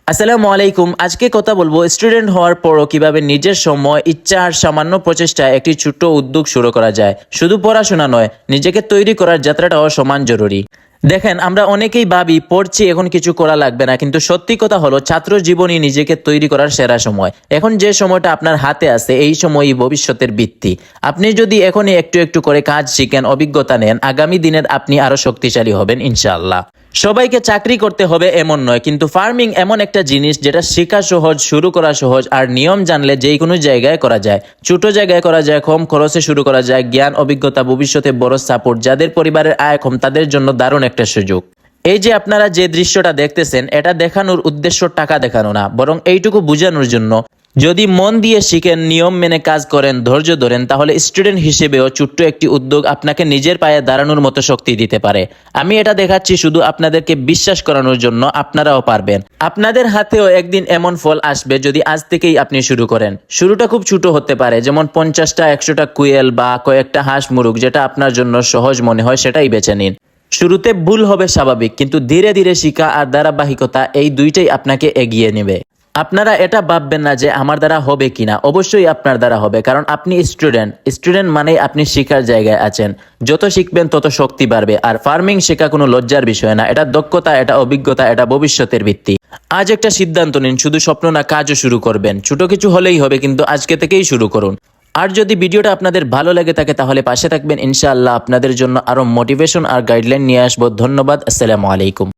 আসসালামু আলাইকুম। আজকে কথা বলবো স্টুডেন্ট হওয়ার পরও কিভাবে নিজের সময়, ইচ্ছা আর সামান্য প্রচেষ্টায় একটি ছোট্ট উদ্যোগ শুরু করা যায়। শুধু পড়াশোনা নয়, নিজেকে তৈরি করার যাত্রাটাও সমান জরুরি। দেখেন, আমরা অনেকেই ভাবি পড়ছি এখন কিছু করা লাগবে না, কিন্তু সত্যি কথা হলো ছাত্র জীবনই নিজেকে তৈরি করার সেরা সময়। এখন যে সময়টা আপনার হাতে আছে এই সময়ই ভবিষ্যতের ভিত্তি। আপনি যদি এখনই একটু একটু করে কাজ শিখেন, অভিজ্ঞতা নেন, আগামী দিনের আপনি আরো শক্তিশালী হবেন ইনশাআল্লাহ। সবাইকে চাকরি করতে হবে এমন নয়, কিন্তু ফার্মিং এমন একটা জিনিস যেটা শেখা সহজ, শুরু করা সহজ, আর নিয়ম জানলে যেই কোনো জায়গায় করা যায়। ছোট জায়গায় করা যায়, কম খরচে শুরু করা যায়। জ্ঞান, অভিজ্ঞতা, ভবিষ্যতে বড় সাপোর্ট। যাদের পরিবারের আয় কম তাদের জন্য দারুণ একটা সুযোগ। এই যে আপনারা যে দৃশ্যটা দেখতেছেন, এটা দেখানোর উদ্দেশ্য টাকা দেখানো না, বরং এইটুকু বোঝানোর জন্য যদি মন দিয়ে শিখেন, নিয়ম মেনে কাজ করেন, ধৈর্য ধরেন, তাহলে স্টুডেন্ট হিসেবেও ছোট্ট একটি উদ্যোগ আপনাকে নিজের পায়ে দাঁড়ানোর মতো শক্তি দিতে পারে। আমি এটা দেখাচ্ছি শুধু আপনাদেরকে বিশ্বাস করানোর জন্য, আপনারাও পারবেন। আপনাদের হাতেও একদিন এমন ফল আসবে যদি আজ থেকেই আপনি শুরু করেন। শুরুটা খুব ছোট হতে পারে, যেমন 50টা 100টা কুয়েল বা কয়েকটা হাঁস মুরগ। যেটা আপনার জন্য সহজ মনে হয় সেটাই বেছে নিন। শুরুতে ভুল হবে স্বাভাবিক, কিন্তু ধীরে ধীরে শিখা আর ধারাবাহিকতা এই দুইটাই আপনাকে এগিয়ে নেবে। আপনারা এটা ভাববেন না যে আমার দ্বারা হবে কিনা, অবশ্যই আপনার দ্বারা হবে, কারণ আপনি স্টুডেন্ট মানেই আপনি শিখার জায়গায় আছেন। যত শিখবেন তত শক্তি বাড়বে। আর ফার্মিং শেখা কোনো লজ্জার বিষয় না, এটা দক্ষতা, এটা অভিজ্ঞতা, এটা ভবিষ্যতের ভিত্তি। আজ একটা সিদ্ধান্ত নিন, শুধু স্বপ্ন না, কাজও শুরু করবেন। ছোট কিছু হলেই হবে, কিন্তু আজকে থেকেই শুরু করুন। আর যদি ভিডিওটা আপনাদের ভালো লেগে থাকে তাহলে পাশে থাকবেন ইনশাআল্লাহ। আপনাদের জন্য আরো মোটিভেশন আর গাইডলাইন নিয়ে আসবো। ধন্যবাদ। আসসালামু আলাইকুম।